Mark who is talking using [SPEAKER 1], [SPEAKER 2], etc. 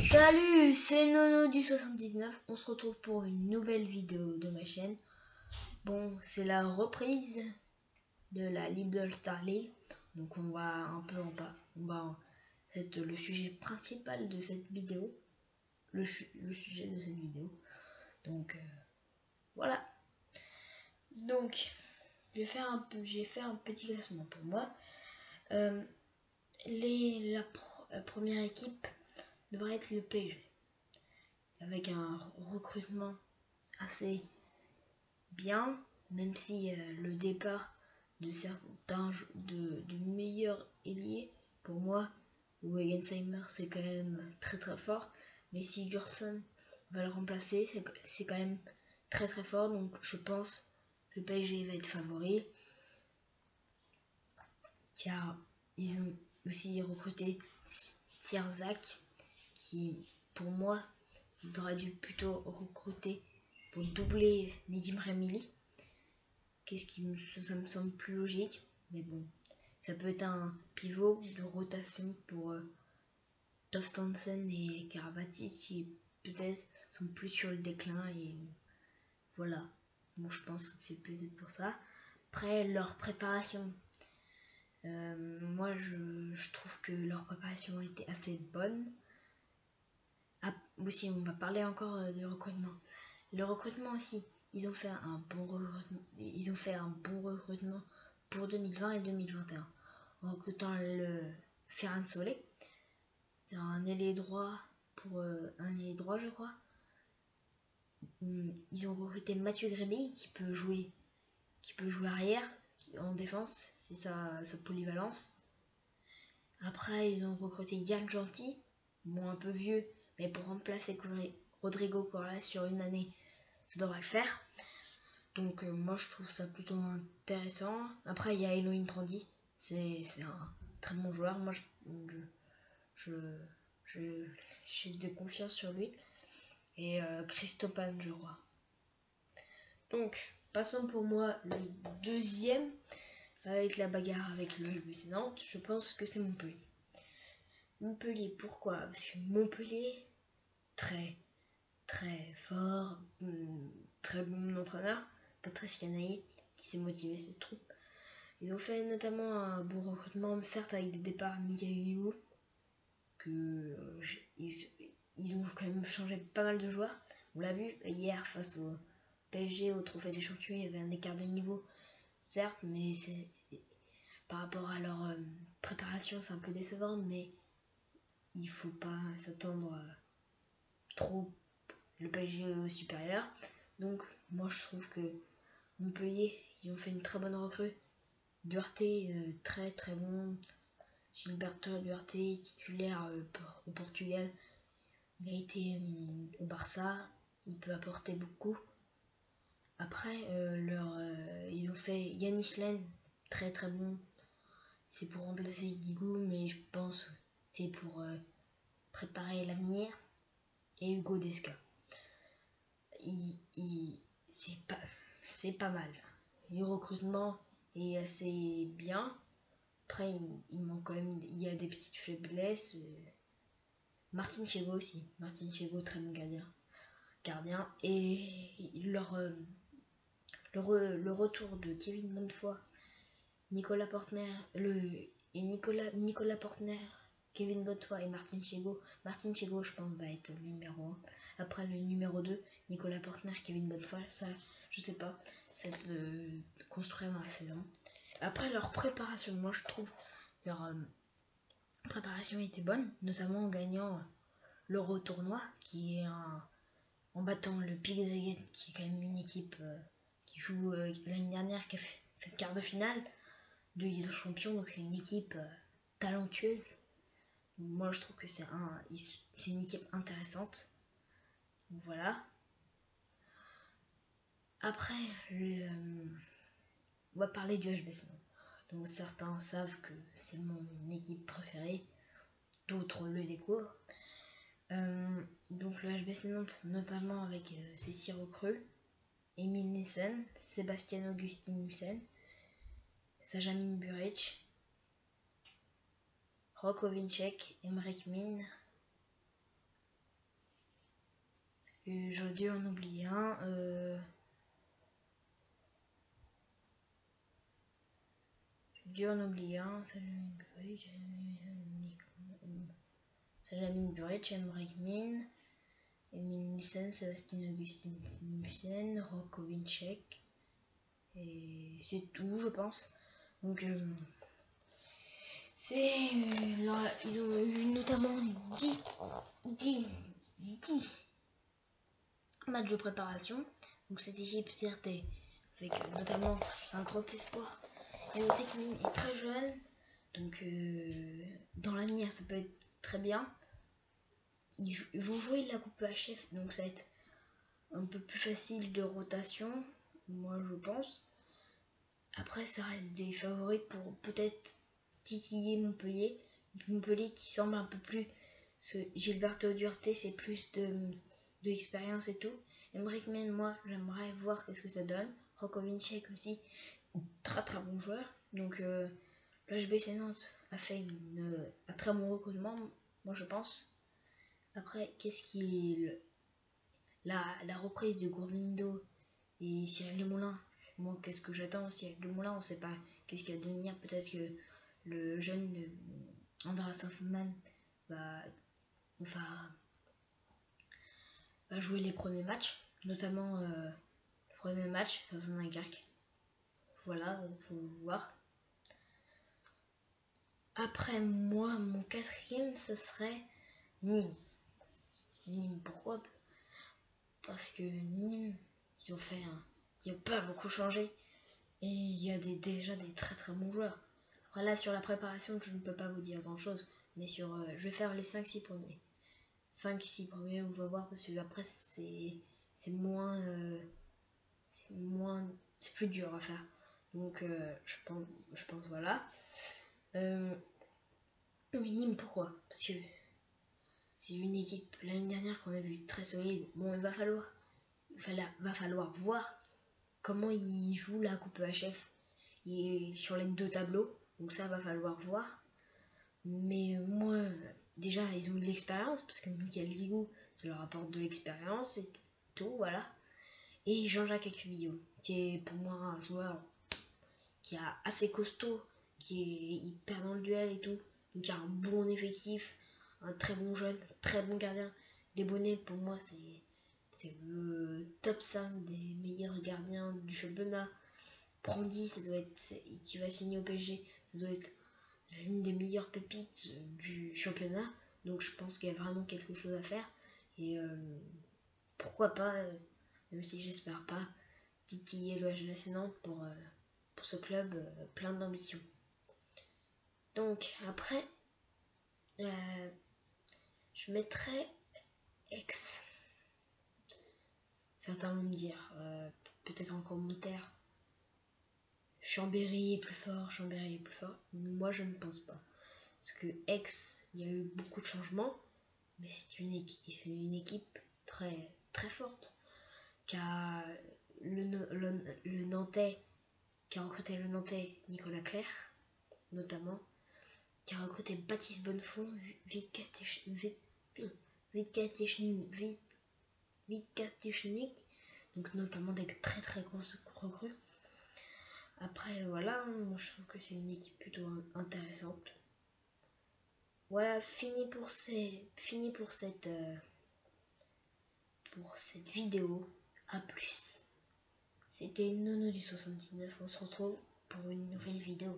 [SPEAKER 1] Salut, c'est Nono du 79. On se retrouve pour une nouvelle vidéo de ma chaîne. Bon, c'est la reprise de la Lidl Star League. Donc on va un peu en bas. C'est le sujet principal de cette vidéo. Le sujet de cette vidéo. Donc voilà. Donc j'ai fait un petit classement pour moi. La première équipe devrait être le PSG. Avec un recrutement assez bien, même si le départ de certains du meilleur ailier, pour moi, Wegensheimer, c'est quand même très très fort. Mais si Dursun va le remplacer, c'est quand même très très fort. Donc je pense que le PSG va être favori. Car ils ont aussi recruté Sierzak, qui pour moi, il aurait dû plutôt recruter pour doubler Nedim Remili. Ça me semble plus logique, mais bon, ça peut être un pivot de rotation pour Toftansen et Karabatic qui peut-être sont plus sur le déclin et voilà. Bon, je pense que c'est peut-être pour ça. Après, leur préparation, moi je trouve que leur préparation a été assez bonne. Ah, aussi, on va parler encore du recrutement. Le recrutement aussi, ils ont fait un bon recrutement pour 2020 et 2021 en recrutant le Ferran Solé, un ailier droit je crois. Ils ont recruté Mathieu Grémy qui peut jouer arrière en défense, c'est sa polyvalence. Après ils ont recruté Yann Gentil, bon un peu vieux, mais pour remplacer Rodrigo Correa sur une année, ça devrait le faire. Donc moi je trouve ça plutôt intéressant. Après il y a Elohim Prandi, c'est un très bon joueur. Moi j'ai de confiance sur lui. Et Christopan je crois. Donc passons pour moi le deuxième avec la bagarre avec le HBC Nantes. Je pense que c'est Montpellier. Montpellier, pourquoi? Parce que Montpellier, très très fort, très bon entraîneur, Patrice Canaille, qui s'est motivé ses troupes. Ils ont fait notamment un bon recrutement, certes avec des départs Miguel Guillou, que ils ont quand même changé pas mal de joueurs. On l'a vu hier face au PSG au Trophée des Champions, il y avait un écart de niveau, certes, mais c'est par rapport à leur préparation, c'est un peu décevant, mais il faut pas s'attendre trop le PSG au supérieur. Donc moi je trouve que Montpellier, ils ont fait une très bonne recrue. Duarte, très très bon. Gilberto Duarte, titulaire au Portugal. Il a été au Barça. Il peut apporter beaucoup. Après, ils ont fait Yanis Len, très très bon. C'est pour remplacer Guigou, mais je pense que c'est pour préparer l'avenir. Et Hugo Desca. C'est pas mal. Le recrutement est assez bien. Après, il manque quand même, il y a des petites faiblesses. Martin Chego aussi. Martin Chego, très bon gardien. Et le retour de Kevin Bonnefoy, Nicolas Portner, Nicolas Portner, Kevin Bonnefoy et Martin Chego. Martin Chego, je pense, va être le numéro 1. Après, le numéro 2, Nicolas Portner, Kevin Bonnefoy, ça, je sais pas. Ça va être construire dans la saison. Après, leur préparation, moi, je trouve leur préparation était bonne, notamment en gagnant l'Euro Tournoi, qui est en battant le Pick qui est quand même une équipe qui joue l'année dernière, qui a fait le quart de finale de Ligue des Champions, donc c'est une équipe talentueuse. Moi je trouve que c'est une équipe intéressante. Voilà. Après, on va parler du HBC. Donc certains savent que c'est mon équipe préférée, d'autres le découvrent. Donc le HBC Nantes, notamment avec ses 6 recrues, Emile Nissen, Sébastien Augustin Nussen, Sajamin Buric, Roko Vincek, Emmerich Min, J'aurais dû en oublier un. J'ai dû en oublier un. Salamine Burrich, Emmerich Min, Emile Nissen, Sébastien Augustin, Rocco Vincek. Et c'est tout, je pense. Donc, c'est là, ils ont eu notamment 10 matchs de préparation. Donc, cette équipe CRT, avec notamment un grand espoir. Emmerich Min est très jeune. Donc, dans l'avenir, ça peut être très bien. Ils vont jouer la coupe HF, donc ça va être un peu plus facile de rotation, moi je pense. Après, ça reste des favoris pour peut-être titiller Montpellier. Montpellier qui semble un peu plus. Gilberto Duarte, c'est plus de l'expérience et tout. Emmerich Min, moi j'aimerais voir qu'est-ce que ça donne. Rocco Vincek aussi, très très bon joueur. Donc l'HBC Nantes a fait un très bon recrutement, moi je pense. Après, qu'est-ce qui la reprise de Gourvindo et Cyril Demoulin. Moi, qu'est-ce que j'attends Cyril Demoulin, on sait pas qu'est-ce qu'il va devenir. Peut-être que le jeune Andreas Hoffmann va jouer les premiers matchs, notamment le premier match face à Dunkerque. Voilà, faut voir. Après, moi, mon quatrième, ce serait Nîmes. Nîmes, pourquoi? Parce que Nîmes, ils ont pas beaucoup changé. Et il y a déjà des très très bons joueurs. Après là, sur la préparation, je ne peux pas vous dire grand chose. Mais je vais faire les 5-6 premiers. 5-6 premiers, on va voir, parce que après, c'est moins... c'est plus dur à faire. Donc, je pense voilà. Nîmes, pourquoi? Parce que c'est une équipe l'année dernière qu'on a vu très solide. Bon, il va falloir voir comment ils jouent la coupe HF sur les deux tableaux. Donc ça va falloir voir. Mais moi, déjà, ils ont de l'expérience, parce que Michael Ligou, ça leur apporte de l'expérience et tout, voilà. Et Jean-Jacques Acubillo, qui est pour moi un joueur qui est assez costaud, qui est hyper dans le duel et tout. Donc il a un bon effectif, un très bon jeune, très bon gardien. Desbonnets, pour moi, c'est le top 5 des meilleurs gardiens du championnat. Brandy, ça doit être, qui va signer au PSG, ça doit être l'une des meilleures pépites du championnat. Donc je pense qu'il y a vraiment quelque chose à faire. Et pourquoi pas, même si j'espère pas, titiller le HLC Nantes pour ce club plein d'ambition. Donc après, je mettrai Aix. Certains vont me dire, peut-être en commentaire, Chambéry est plus fort. Moi, je ne pense pas. Parce que Aix, il y a eu beaucoup de changements, mais c'est une équipe très, très forte. Qui a le Nantais, qui a recruté le Nantais Nicolas Clerc, notamment, qui a recruté Baptiste Bonnefond, Vitkatechnik, donc notamment des très très grosses recrues. Après voilà, moi je trouve que c'est une équipe plutôt intéressante. Voilà, fini pour cette vidéo. À plus. C'était Nono du 79. On se retrouve pour une nouvelle vidéo.